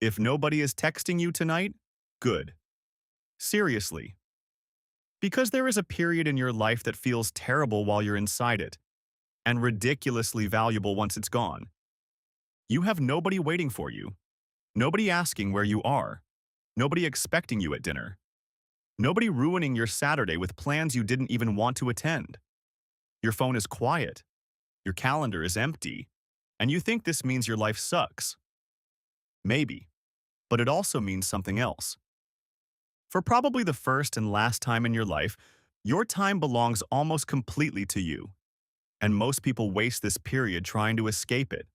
If nobody is texting you tonight, good. Seriously. Because there is a period in your life that feels terrible while you're inside it, and ridiculously valuable once it's gone. You have nobody waiting for you, nobody asking where you are, nobody expecting you at dinner, nobody ruining your Saturday with plans you didn't even want to attend. Your phone is quiet, your calendar is empty, and you think this means your life sucks. Maybe, but it also means something else. For probably the first and last time in your life, your time belongs almost completely to you, and most people waste this period trying to escape it.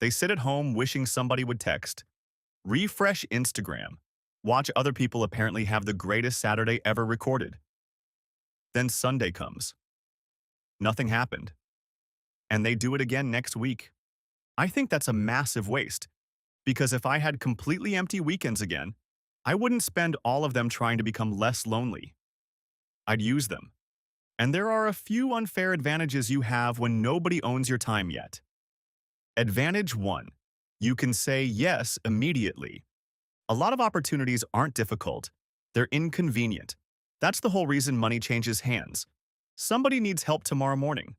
They sit at home wishing somebody would text, refresh Instagram, watch other people apparently have the greatest Saturday ever recorded. Then Sunday comes. Nothing happened. And they do it again next week. I think that's a massive waste, because if I had completely empty weekends again, I wouldn't spend all of them trying to become less lonely. I'd use them. And there are a few unfair advantages you have when nobody owns your time yet. Advantage 1. You can say yes immediately. A lot of opportunities aren't difficult. They're inconvenient. That's the whole reason money changes hands. Somebody needs help tomorrow morning.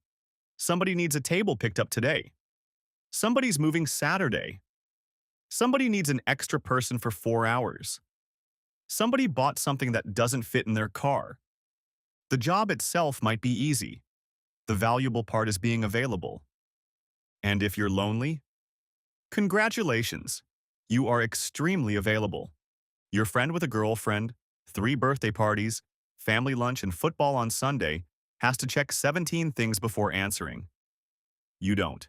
Somebody needs a table picked up today. Somebody's moving Saturday. Somebody needs an extra person for 4 hours. Somebody bought something that doesn't fit in their car. The job itself might be easy. The valuable part is being available. And if you're lonely, congratulations. You are extremely available. Your friend with a girlfriend, 3 birthday parties, family lunch, and football on Sunday has to check 17 things before answering. You don't.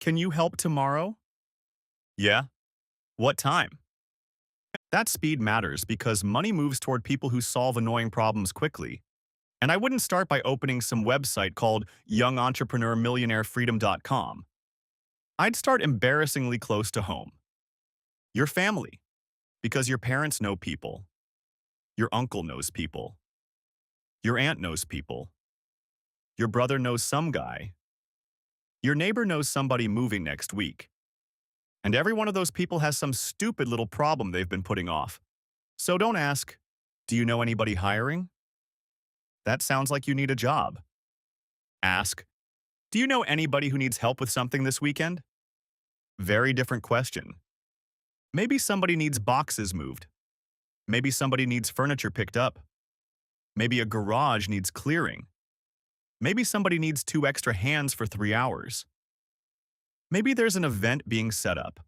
Can you help tomorrow? Yeah. What time? That speed matters because money moves toward people who solve annoying problems quickly. And I wouldn't start by opening some website called youngentrepreneur.millionairefreedom.com. I'd start embarrassingly close to home. Your family, because your parents know people. Your uncle knows people. Your aunt knows people. Your brother knows some guy. Your neighbor knows somebody moving next week. And every one of those people has some stupid little problem they've been putting off. So don't ask, do you know anybody hiring? That sounds like you need a job. Ask, do you know anybody who needs help with something this weekend? Very different question. Maybe somebody needs boxes moved. Maybe somebody needs furniture picked up. Maybe a garage needs clearing. Maybe somebody needs 2 extra hands for 3 hours. Maybe there's an event being set up.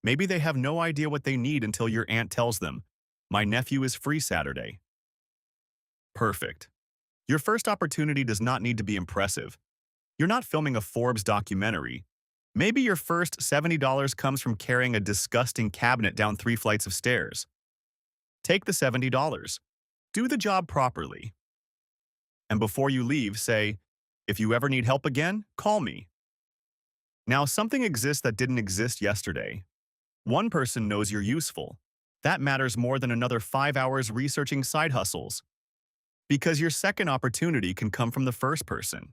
Maybe they have no idea what they need until your aunt tells them, my nephew is free Saturday. Perfect. Your first opportunity does not need to be impressive. You're not filming a Forbes documentary. Maybe your first $70 comes from carrying a disgusting cabinet down 3 flights of stairs. Take the $70. Do the job properly. And before you leave, say, if you ever need help again, call me. Now, something exists that didn't exist yesterday. One person knows you're useful. That matters more than another 5 hours researching side hustles. Because your second opportunity can come from the first person.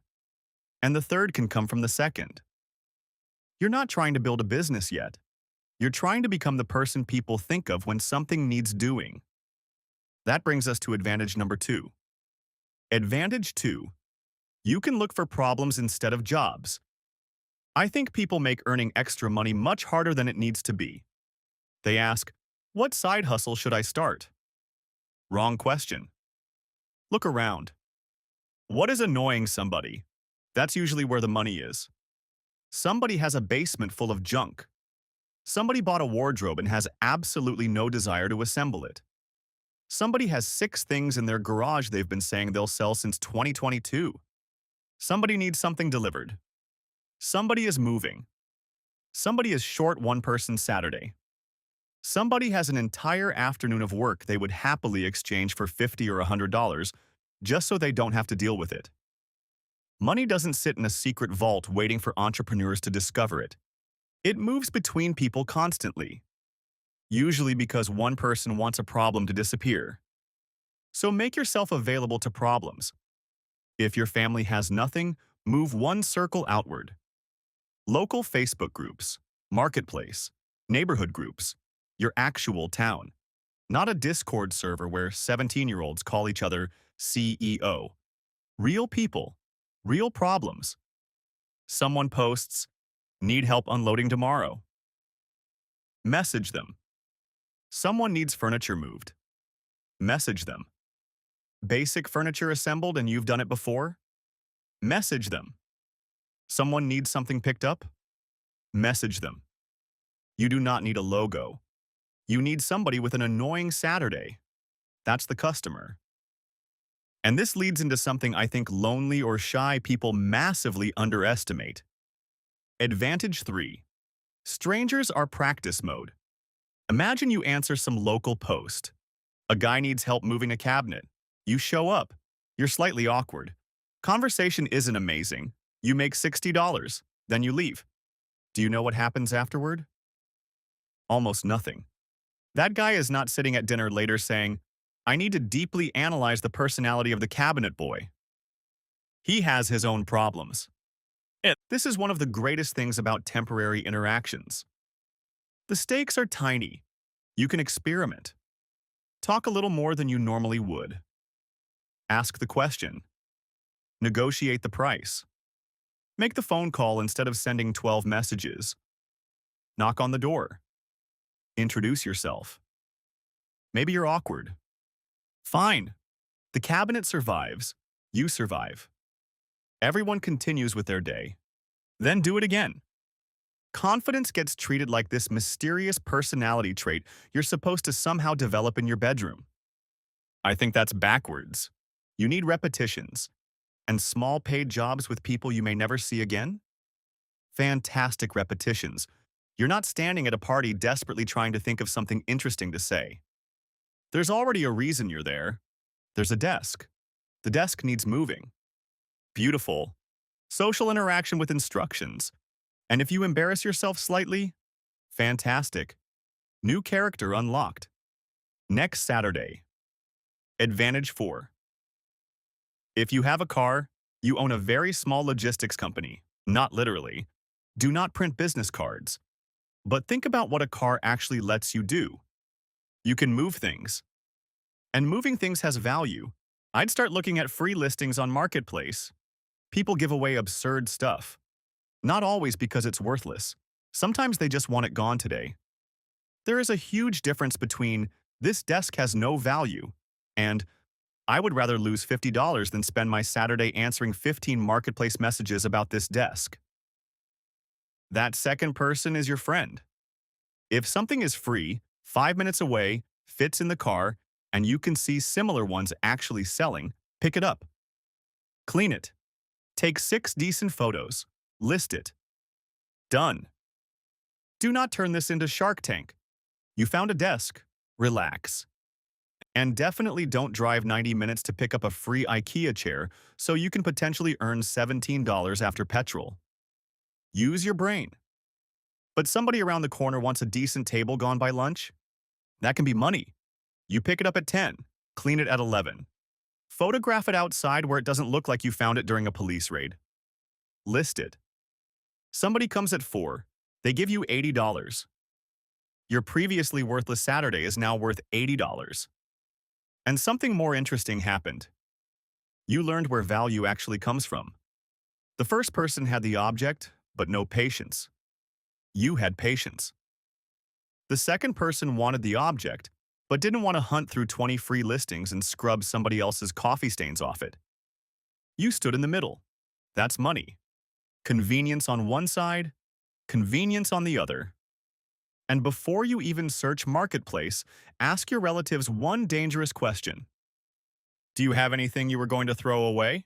And the third can come from the second. You're not trying to build a business yet. You're trying to become the person people think of when something needs doing. That brings us to advantage number 2. Advantage 2. You can look for problems instead of jobs. I think people make earning extra money much harder than it needs to be. They ask, what side hustle should I start? Wrong question. Look around. What is annoying somebody? That's usually where the money is. Somebody has a basement full of junk. Somebody bought a wardrobe and has absolutely no desire to assemble it. Somebody has 6 things in their garage they've been saying they'll sell since 2022. Somebody needs something delivered. Somebody is moving. Somebody is short one person Saturday. Somebody has an entire afternoon of work they would happily exchange for $50 or $100 just so they don't have to deal with it. Money doesn't sit in a secret vault waiting for entrepreneurs to discover it. It moves between people constantly, usually because one person wants a problem to disappear. So make yourself available to problems. If your family has nothing, move one circle outward. Local Facebook groups, marketplace, Neighborhood groups, your actual town, not a Discord server where 17-year-olds call each other CEO. Real people, real problems. Someone posts, need help unloading tomorrow. Message them. Someone needs furniture moved. Message them. Basic furniture assembled and you've done it before? Message them. Someone needs something picked up? Message them. You do not need a logo. You need somebody with an annoying Saturday. That's the customer. And this leads into something I think lonely or shy people massively underestimate. Advantage 3. Strangers are practice mode. Imagine you answer some local post. A guy needs help moving a cabinet. You show up. You're slightly awkward. Conversation isn't amazing. You make $60. Then you leave. Do you know what happens afterward? Almost nothing. That guy is not sitting at dinner later saying, I need to deeply analyze the personality of the cabinet boy. He has his own problems. This is one of the greatest things about temporary interactions. The stakes are tiny. You can experiment. Talk a little more than you normally would. Ask the question. Negotiate the price. Make the phone call instead of sending 12 messages. Knock on the door. Introduce yourself. Maybe you're awkward. Fine. The cabinet survives. You survive. Everyone continues with their day. Then do it again. Confidence gets treated like this mysterious personality trait you're supposed to somehow develop in your bedroom. I think that's backwards. You need repetitions and small paid jobs with people you may never see again. Fantastic repetitions. You're not standing at a party desperately trying to think of something interesting to say. There's already a reason you're there. There's a desk. The desk needs moving. Beautiful. Social interaction with instructions. And if you embarrass yourself slightly, fantastic. New character unlocked. Next Saturday. Advantage 4. If you have a car, you own a very small logistics company. Not literally. Do not print business cards. But think about what a car actually lets you do. You can move things. And moving things has value. I'd start looking at free listings on Marketplace. People give away absurd stuff. Not always because it's worthless. Sometimes they just want it gone today. There is a huge difference between this desk has no value and I would rather lose $50 than spend my Saturday answering 15 Marketplace messages about this desk. That second person is your friend. If something is free, 5 minutes away, fits in the car, and you can see similar ones actually selling, pick it up. Clean it. Take 6 decent photos. List it. Done. Do not turn this into Shark Tank. You found a desk. Relax. And definitely don't drive 90 minutes to pick up a free IKEA chair so you can potentially earn $17 after petrol. Use your brain. But somebody around the corner wants a decent table gone by lunch? That can be money. You pick it up at 10, clean it at 11. Photograph it outside where it doesn't look like you found it during a police raid. List it. Somebody comes at 4, they give you $80. Your previously worthless Saturday is now worth $80. And something more interesting happened. You learned where value actually comes from. The first person had the object, but no patience. You had patience. The second person wanted the object, but didn't want to hunt through 20 free listings and scrub somebody else's coffee stains off it. You stood in the middle. That's money. Convenience on one side, convenience on the other. And before you even search Marketplace, ask your relatives one dangerous question. Do you have anything you were going to throw away?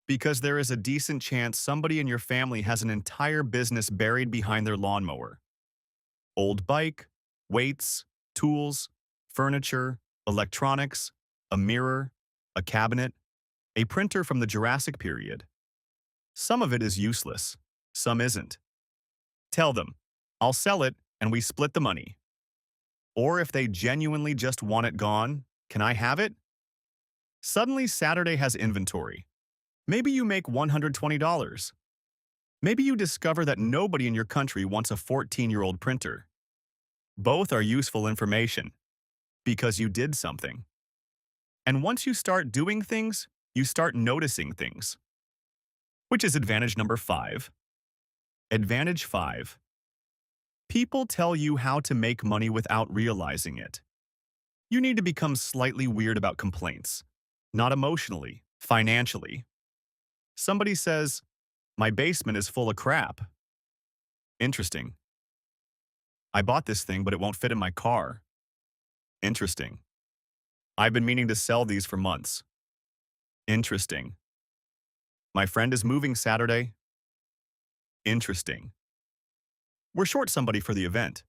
Because there is a decent chance somebody in your family has an entire business buried behind their lawnmower. Old bike, weights, tools, furniture, electronics, a mirror, a cabinet, a printer from the Jurassic period. Some of it is useless, some isn't. Tell them, I'll sell it and we split the money. Or if they genuinely just want it gone, can I have it? Suddenly Saturday has inventory. Maybe you make $120. Maybe you discover that nobody in your country wants a 14-year-old printer. Both are useful information because you did something. And once you start doing things, you start noticing things, which is advantage number 5. Advantage 5. People tell you how to make money without realizing it. You need to become slightly weird about complaints, not emotionally, financially. Somebody says, "My basement is full of crap." Interesting. "I bought this thing, but it won't fit in my car." Interesting. "I've been meaning to sell these for months." Interesting. "My friend is moving Saturday." Interesting. "We're short somebody for the event."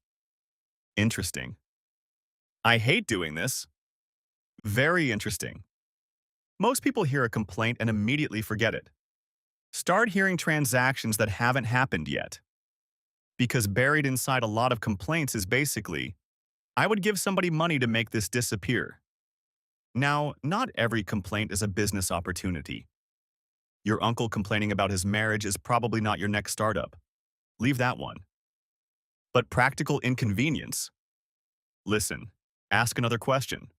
Interesting. "I hate doing this." Very interesting. Most people hear a complaint and immediately forget it. Start hearing transactions that haven't happened yet. Because buried inside a lot of complaints is basically, "I would give somebody money to make this disappear." Now, not every complaint is a business opportunity. Your uncle complaining about his marriage is probably not your next startup. Leave that one. But practical inconvenience? Listen, ask another question.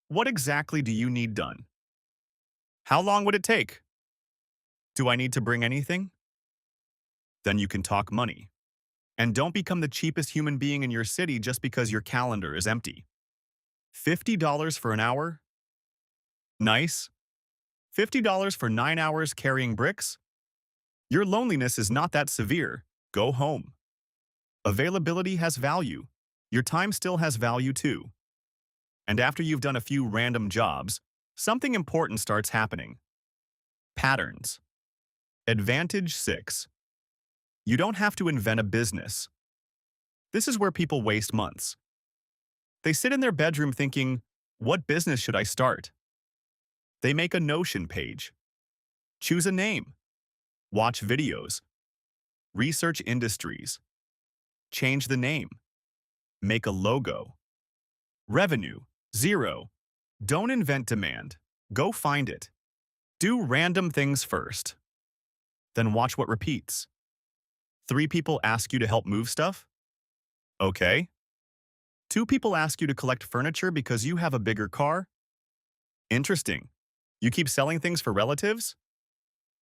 What exactly do you need done? How long would it take? Do I need to bring anything? Then you can talk money. And don't become the cheapest human being in your city just because your calendar is empty. $50 for an hour? Nice. $50 for 9 hours carrying bricks? Your loneliness is not that severe. Go home. Availability has value. Your time still has value too. And after you've done a few random jobs, something important starts happening. Patterns. Advantage 6. You don't have to invent a business. This is where people waste months. They sit in their bedroom thinking, "What business should I start?" They make a Notion page. Choose a name. Watch videos. Research industries. Change the name. Make a logo. Revenue, 0. Don't invent demand. Go find it. Do random things first. Then watch what repeats. 3 people ask you to help move stuff? Okay. 2 people ask you to collect furniture because you have a bigger car? Interesting. You keep selling things for relatives?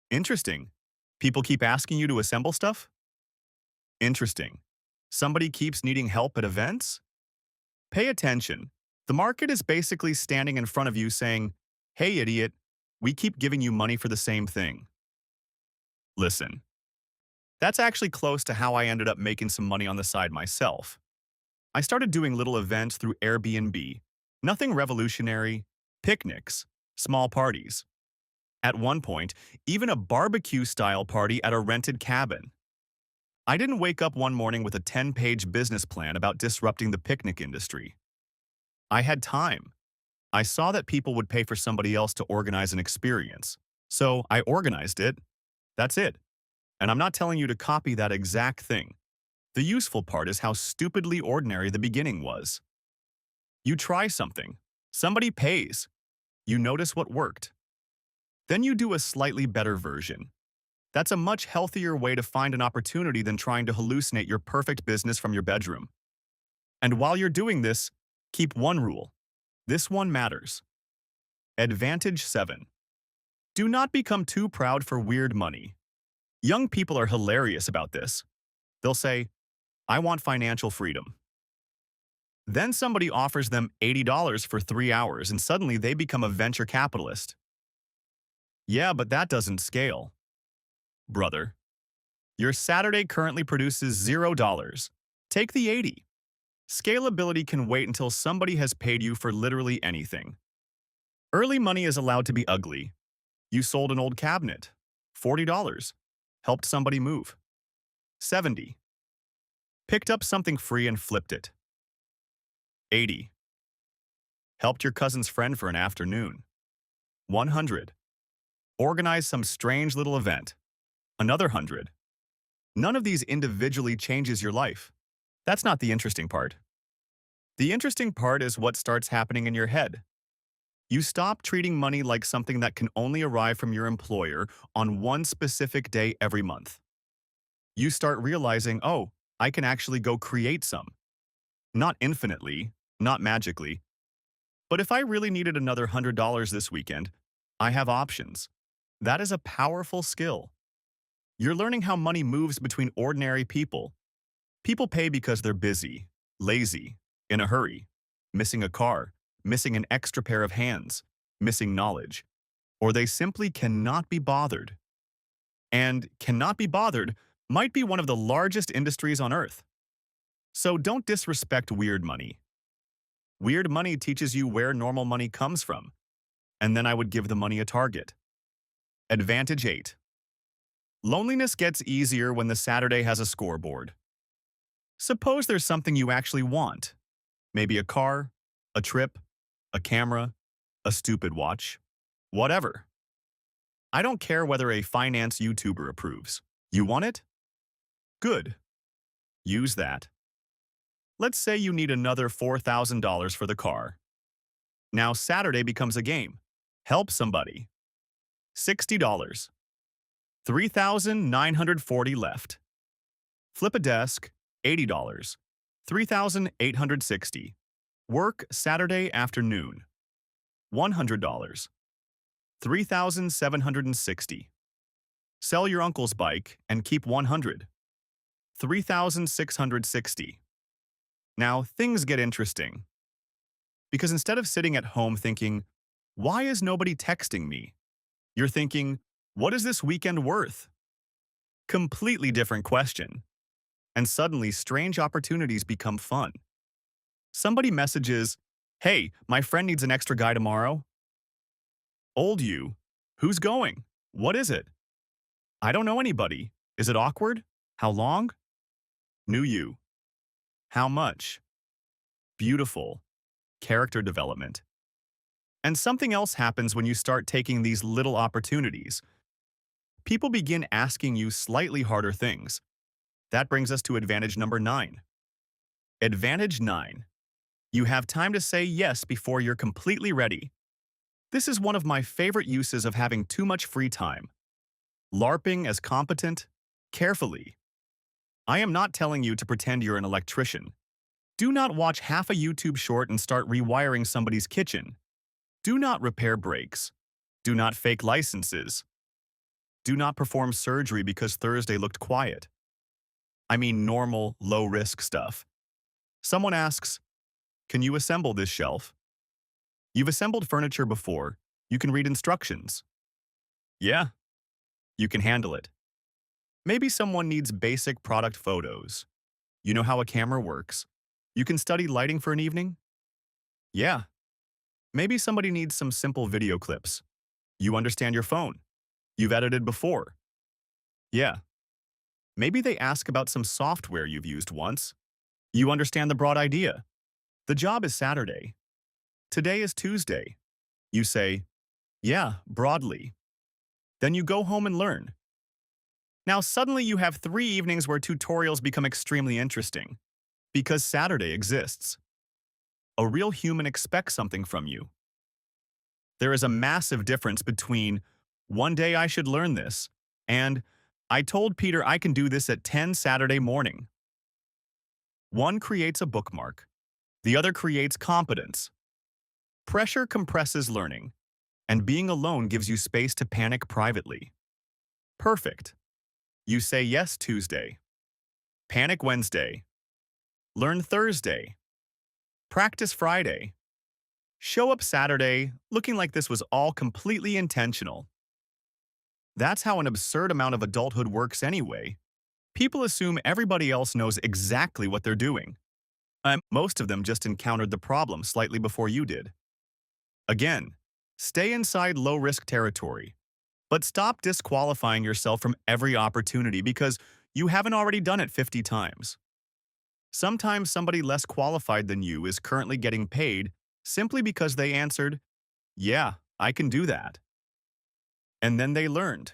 Interesting. People keep asking you to assemble stuff? Interesting. Somebody keeps needing help at events? Pay attention. The market is basically standing in front of you saying, "Hey, idiot, we keep giving you money for the same thing." Listen. That's actually close to how I ended up making some money on the side myself. I started doing little events through Airbnb. Nothing revolutionary, picnics, small parties. At one point, even a barbecue-style party at a rented cabin. I didn't wake up one morning with a 10-page business plan about disrupting the picnic industry. I had time. I saw that people would pay for somebody else to organize an experience. So I organized it. That's it. And I'm not telling you to copy that exact thing. The useful part is how stupidly ordinary the beginning was. You try something. Somebody pays. You notice what worked. Then you do a slightly better version. That's a much healthier way to find an opportunity than trying to hallucinate your perfect business from your bedroom. And while you're doing this, keep one rule. This one matters. Advantage 7. Do not become too proud for weird money. Young people are hilarious about this. They'll say, "I want financial freedom." Then somebody offers them $80 for 3 hours and suddenly they become a venture capitalist. Yeah, but that doesn't scale. Brother, your Saturday currently produces $0. Take the 80. Scalability can wait until somebody has paid you for literally anything. Early money is allowed to be ugly. You sold an old cabinet. $40. Helped somebody move. 70. Picked up something free and flipped it. 80. Helped your cousin's friend for an afternoon. 100. Organized some strange little event. Another 100. None of these individually changes your life. That's not the interesting part. The interesting part is what starts happening in your head. You stop treating money like something that can only arrive from your employer on one specific day every month. You start realizing, oh, I can actually go create some. Not infinitely, not magically, but if I really needed another $100 this weekend, I have options. That is a powerful skill. You're learning how money moves between ordinary people. People pay because they're busy, lazy, in a hurry, missing a car, missing an extra pair of hands, missing knowledge, or they simply cannot be bothered. And cannot be bothered might be one of the largest industries on earth. So don't disrespect weird money. Weird money teaches you where normal money comes from, and then I would give the money a target. Advantage 8. Loneliness gets easier when the Saturday has a scoreboard. Suppose there's something you actually want. Maybe a car, a trip, a camera, a stupid watch, whatever. I don't care whether a finance YouTuber approves. You want it? Good. Use that. Let's say you need another $4,000 for the car. Now Saturday becomes a game. Help somebody. $60. 3,940 left. Flip a desk, $80. 3,860. Work Saturday afternoon. $100. 3,760. Sell your uncle's bike and keep 100. 3,660. Now things get interesting. Because instead of sitting at home thinking, why is nobody texting me? You're thinking, what is this weekend worth? Completely different question. And suddenly strange opportunities become fun. Somebody messages, hey, my friend needs an extra guy tomorrow. Old you. Who's going? What is it? I don't know anybody. Is it awkward? How long? New you. How much? Beautiful. Character development. And something else happens when you start taking these little opportunities. People begin asking you slightly harder things. That brings us to advantage number 9. Advantage 9. You have time to say yes before you're completely ready. This is one of my favorite uses of having too much free time. LARPing as competent, carefully. I am not telling you to pretend you're an electrician. Do not watch half a YouTube short and start rewiring somebody's kitchen. Do not repair breaks. Do not fake licenses. Do not perform surgery because Thursday looked quiet. I mean normal, low-risk stuff. Someone asks, can you assemble this shelf? You've assembled furniture before. You can read instructions. Yeah, you can handle it. Maybe someone needs basic product photos. You know how a camera works. You can study lighting for an evening? Yeah. Maybe somebody needs some simple video clips. You understand your phone. You've edited before. Yeah. Maybe they ask about some software you've used once. You understand the broad idea. The job is Saturday. Today is Tuesday. You say, yeah, broadly. Then you go home and learn. Now suddenly you have 3 evenings where tutorials become extremely interesting. Because Saturday exists. A real human expects something from you. There is a massive difference between, one day I should learn this, and I told Peter I can do this at 10 Saturday morning. One creates a bookmark. The other creates competence. Pressure compresses learning, and being alone gives you space to panic privately. Perfect. You say yes Tuesday. Panic Wednesday. Learn Thursday. Practice Friday. Show up Saturday looking like this was all completely intentional. That's how an absurd amount of adulthood works anyway. People assume everybody else knows exactly what they're doing. Most of them just encountered the problem slightly before you did. Again, stay inside low-risk territory, but stop disqualifying yourself from every opportunity because you haven't already done it 50 times. Sometimes somebody less qualified than you is currently getting paid simply because they answered, yeah, I can do that. And then they learned.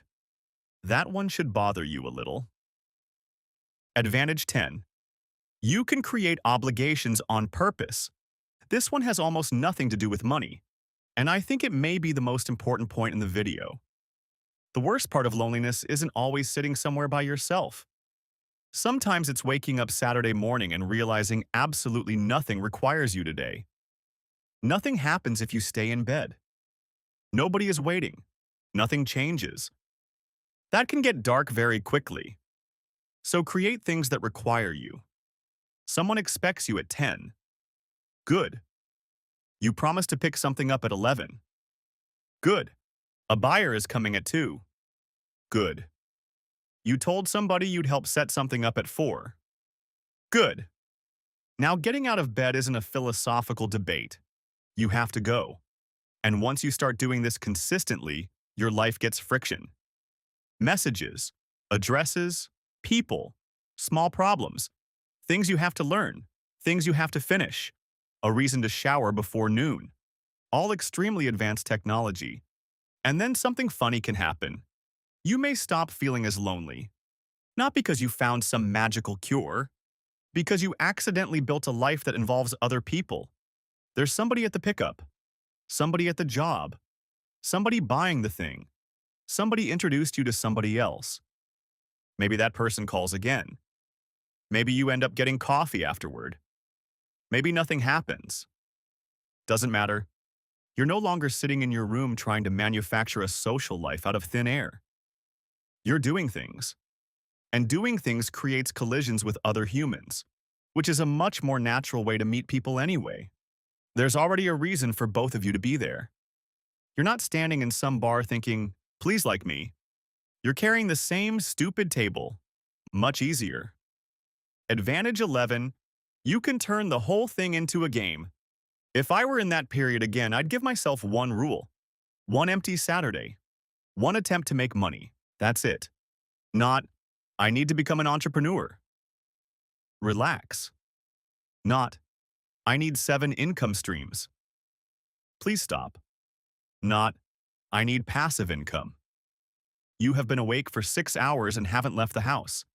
That one should bother you a little. Advantage 10. You can create obligations on purpose. This one has almost nothing to do with money, and I think it may be the most important point in the video. The worst part of loneliness isn't always sitting somewhere by yourself. Sometimes it's waking up Saturday morning and realizing absolutely nothing requires you today. Nothing happens if you stay in bed. Nobody is waiting. Nothing changes. That can get dark very quickly. So create things that require you. Someone expects you at 10. Good. You promised to pick something up at 11. Good. A buyer is coming at 2. Good. You told somebody you'd help set something up at 4. Good. Now getting out of bed isn't a philosophical debate. You have to go. And once you start doing this consistently, your life gets friction. Messages, addresses, people, small problems, things you have to learn, things you have to finish, a reason to shower before noon, all extremely advanced technology. And then something funny can happen. You may stop feeling as lonely. Not because you found some magical cure, because you accidentally built a life that involves other people. There's somebody at the pickup, somebody at the job, somebody buying the thing, somebody introduced you to somebody else. Maybe that person calls again. Maybe you end up getting coffee afterward. Maybe nothing happens. Doesn't matter. You're no longer sitting in your room trying to manufacture a social life out of thin air. You're doing things. And doing things creates collisions with other humans, which is a much more natural way to meet people anyway. There's already a reason for both of you to be there. You're not standing in some bar thinking, please like me. You're carrying the same stupid table. Much easier. Advantage 11, you can turn the whole thing into a game. If I were in that period again, I'd give myself one rule. One empty Saturday. One attempt to make money. That's it. Not, I need to become an entrepreneur. Relax. Not, I need 7 income streams. Please stop. Not, I need passive income. You have been awake for 6 hours and haven't left the house.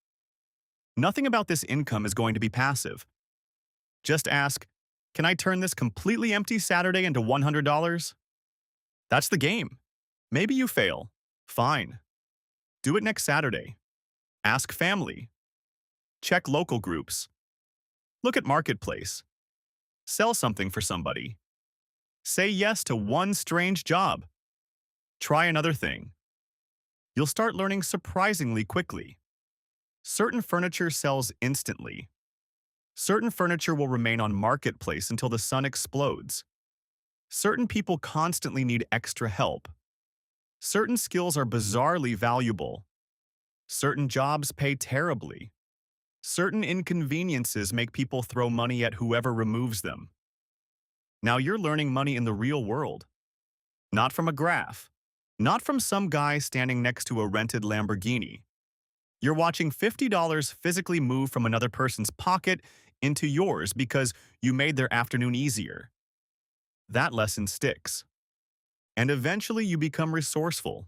Nothing about this income is going to be passive. Just ask, can I turn this completely empty Saturday into $100? That's the game. Maybe you fail. Fine. Do it next Saturday. Ask family. Check local groups. Look at Marketplace. Sell something for somebody. Say yes to one strange job. Try another thing. You'll start learning surprisingly quickly. Certain furniture sells instantly. Certain furniture will remain on Marketplace until the sun explodes. Certain people constantly need extra help. Certain skills are bizarrely valuable. Certain jobs pay terribly. Certain inconveniences make people throw money at whoever removes them. Now you're learning money in the real world. Not from a graph. Not from some guy standing next to a rented Lamborghini. You're watching $50 physically move from another person's pocket into yours because you made their afternoon easier. That lesson sticks. And eventually you become resourceful.